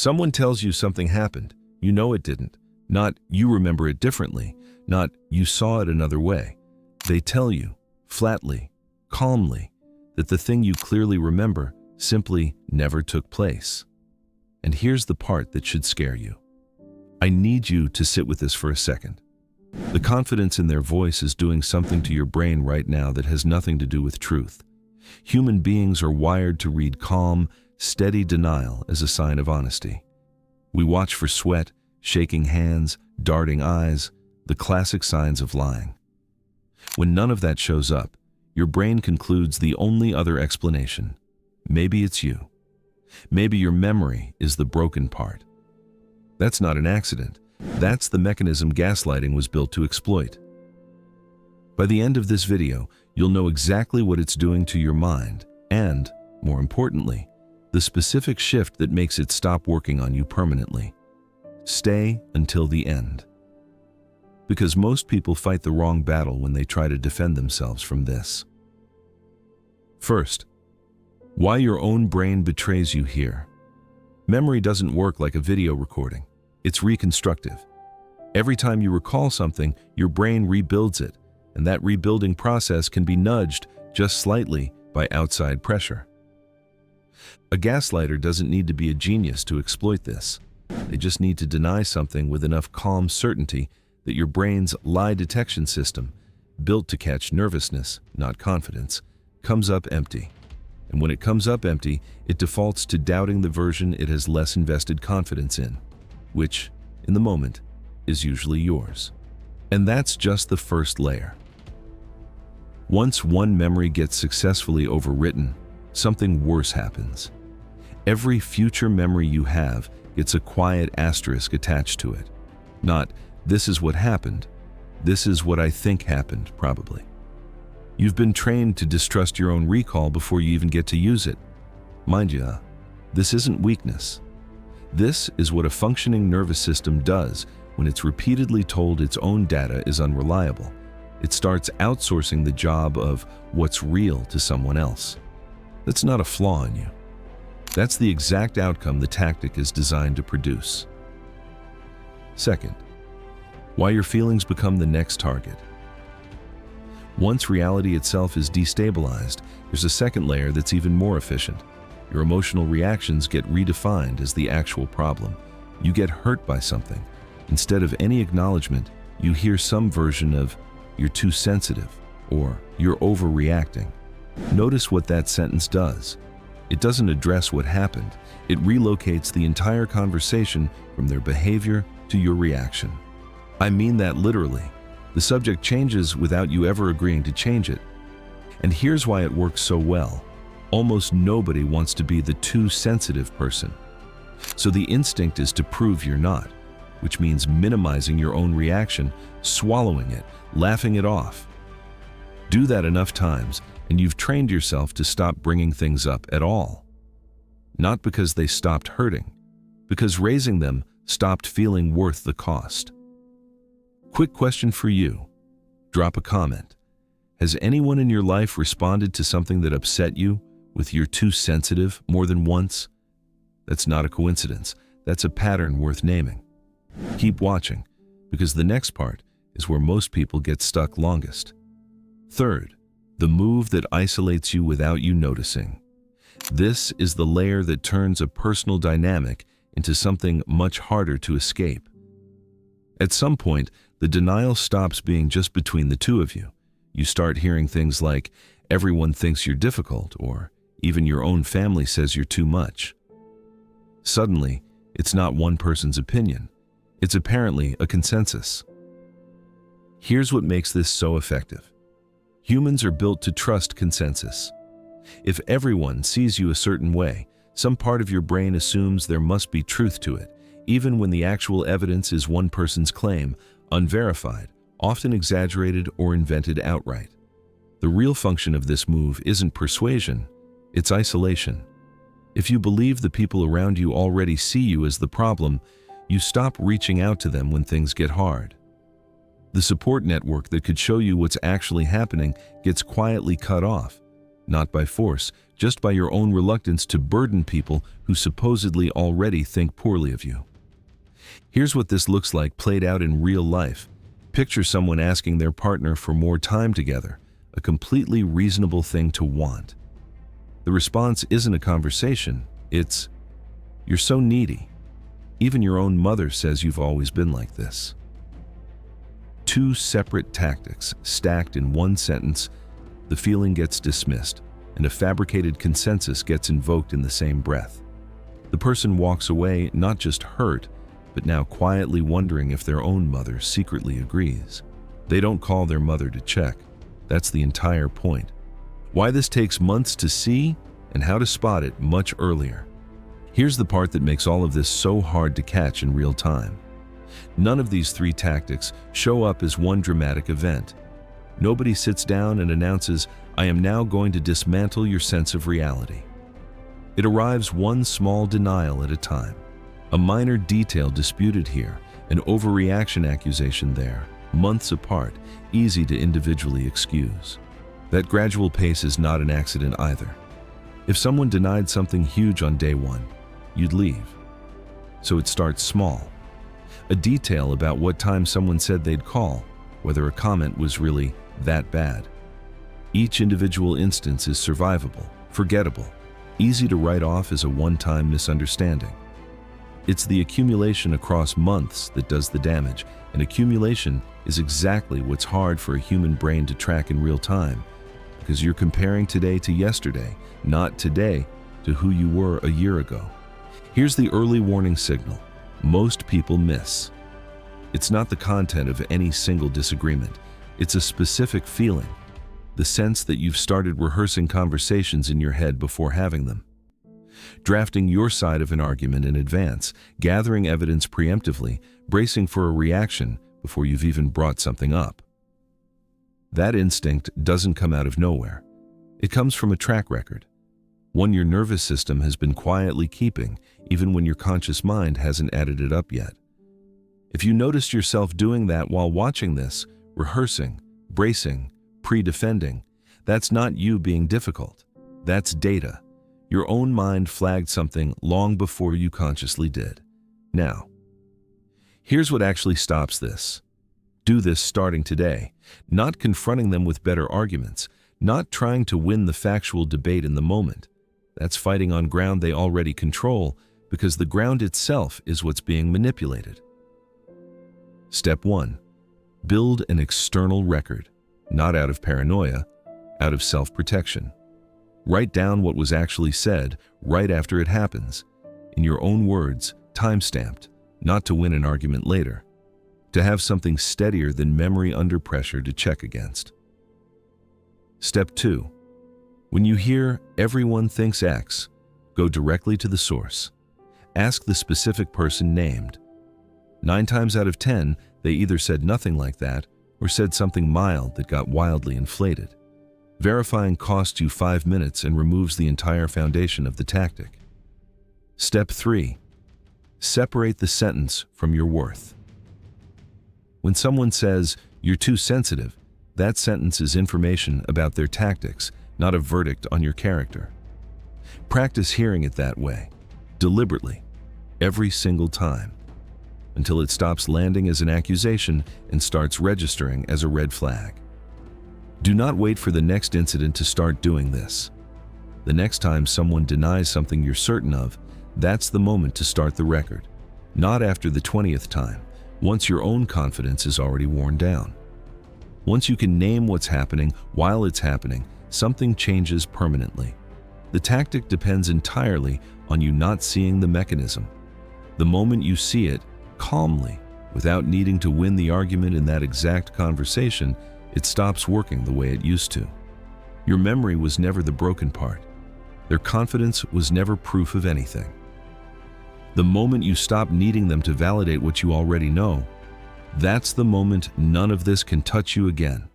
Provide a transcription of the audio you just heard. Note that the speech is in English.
Someone tells you something happened, you know it didn't. Not you remember it differently, not you saw it another way. They tell you, flatly, calmly, that the thing you clearly remember simply never took place. And here's the part that should scare you. I need you to sit with this for a second. The confidence in their voice is doing something to your brain right now that has nothing to do with truth. Human beings are wired to read calm, steady denial as a sign of honesty. We watch for sweat, shaking hands, darting eyes, the classic signs of lying. When none of that shows up, your brain concludes the only other explanation. Maybe it's you. Maybe your memory is the broken part. That's not an accident. That's the mechanism gaslighting was built to exploit. By the end of this video, you'll know exactly what it's doing to your mind and, more importantly, the specific shift that makes it stop working on you permanently. Stay until the end. Because most people fight the wrong battle when they try to defend themselves from this. First, why your own brain betrays you here. Memory doesn't work like a video recording. It's reconstructive. Every time you recall something, your brain rebuilds it, and that rebuilding process can be nudged just slightly by outside pressure. A gaslighter doesn't need to be a genius to exploit this. They just need to deny something with enough calm certainty that your brain's lie detection system, built to catch nervousness, not confidence, comes up empty. And when it comes up empty, it defaults to doubting the version it has less invested confidence in, which, in the moment, is usually yours. And that's just the first layer. Once one memory gets successfully overwritten, something worse happens. Every future memory you have gets a quiet asterisk attached to it. Not, this is what happened, this is what I think happened, probably. You've been trained to distrust your own recall before you even get to use it. Mind you, this isn't weakness. This is what a functioning nervous system does when it's repeatedly told its own data is unreliable. It starts outsourcing the job of what's real to someone else. That's not a flaw in you. That's the exact outcome the tactic is designed to produce. Second, why your feelings become the next target. Once reality itself is destabilized, there's a second layer that's even more efficient. Your emotional reactions get redefined as the actual problem. You get hurt by something. Instead of any acknowledgement, you hear some version of, "You're too sensitive," or "You're overreacting." Notice what that sentence does. It doesn't address what happened. It relocates the entire conversation from their behavior to your reaction. I mean that literally. The subject changes without you ever agreeing to change it. And here's why it works so well. Almost nobody wants to be the too sensitive person. So the instinct is to prove you're not, which means minimizing your own reaction, swallowing it, laughing it off. Do that enough times, and you've trained yourself to stop bringing things up at all. Not because they stopped hurting, because raising them stopped feeling worth the cost. Quick question for you. Drop a comment. Has anyone in your life responded to something that upset you with "you're too sensitive" more than once? That's not a coincidence. That's a pattern worth naming. Keep watching, because the next part is where most people get stuck longest. Third, the move that isolates you without you noticing. This is the layer that turns a personal dynamic into something much harder to escape. At some point, the denial stops being just between the two of you. You start hearing things like, "Everyone thinks you're difficult," or "Even your own family says you're too much." Suddenly, it's not one person's opinion. It's apparently a consensus. Here's what makes this so effective. Humans are built to trust consensus. If everyone sees you a certain way, some part of your brain assumes there must be truth to it, even when the actual evidence is one person's claim, unverified, often exaggerated or invented outright. The real function of this move isn't persuasion, it's isolation. If you believe the people around you already see you as the problem, you stop reaching out to them when things get hard. The support network that could show you what's actually happening gets quietly cut off. not by force, just by your own reluctance to burden people who supposedly already think poorly of you. Here's what this looks like played out in real life. Picture someone asking their partner for more time together, a completely reasonable thing to want. The response isn't a conversation, it's, "You're so needy. Even your own mother says you've always been like this." Two separate tactics stacked in one sentence, the feeling gets dismissed, and a fabricated consensus gets invoked in the same breath. The person walks away not just hurt, but now quietly wondering if their own mother secretly agrees. They don't call their mother to check. That's the entire point. Why this takes months to see and how to spot it much earlier. Here's the part that makes all of this so hard to catch in real time. None of these three tactics show up as one dramatic event. Nobody sits down and announces, "I am now going to dismantle your sense of reality." It arrives one small denial at a time. A minor detail disputed here, an overreaction accusation there, months apart, easy to individually excuse. That gradual pace is not an accident either. If someone denied something huge on day one, you'd leave. So it starts small. A detail about what time someone said they'd call, whether a comment was really that bad. Each individual instance is survivable, forgettable, easy to write off as a one-time misunderstanding. It's the accumulation across months that does the damage, and accumulation is exactly what's hard for a human brain to track in real time, because you're comparing today to yesterday, not today to who you were a year ago. Here's the early warning signal most people miss. It's not the content of any single disagreement. It's a specific feeling, the sense that you've started rehearsing conversations in your head before having them. Drafting your side of an argument in advance, gathering evidence preemptively, bracing for a reaction before you've even brought something up. That instinct doesn't come out of nowhere. It comes from a track record, one your nervous system has been quietly keeping, even when your conscious mind hasn't added it up yet. If you noticed yourself doing that while watching this, rehearsing, bracing, pre-defending, that's not you being difficult. That's data. Your own mind flagged something long before you consciously did. Now, here's what actually stops this. Do this starting today, not confronting them with better arguments, not trying to win the factual debate in the moment. That's fighting on ground they already control, because the ground itself is what's being manipulated. Step 1. Build an external record, not out of paranoia, out of self-protection. Write down what was actually said right after it happens, in your own words, time-stamped, not to win an argument later, to have something steadier than memory under pressure to check against. Step 2. When you hear "everyone thinks X," go directly to the source. Ask the specific person named. 9 times out of 10, they either said nothing like that or said something mild that got wildly inflated. Verifying costs you 5 minutes and removes the entire foundation of the tactic. Step 3. Separate the sentence from your worth. When someone says, "You're too sensitive," that sentence is information about their tactics, not a verdict on your character. Practice hearing it that way, deliberately, every single time, until it stops landing as an accusation and starts registering as a red flag. Do not wait for the next incident to start doing this. The next time someone denies something you're certain of, that's the moment to start the record, not after the 20th time, once your own confidence is already worn down. Once you can name what's happening while it's happening, something changes permanently. The tactic depends entirely on you not seeing the mechanism. The moment you see it, calmly, without needing to win the argument in that exact conversation, it stops working the way it used to. Your memory was never the broken part. Their confidence was never proof of anything. The moment you stop needing them to validate what you already know, that's the moment none of this can touch you again.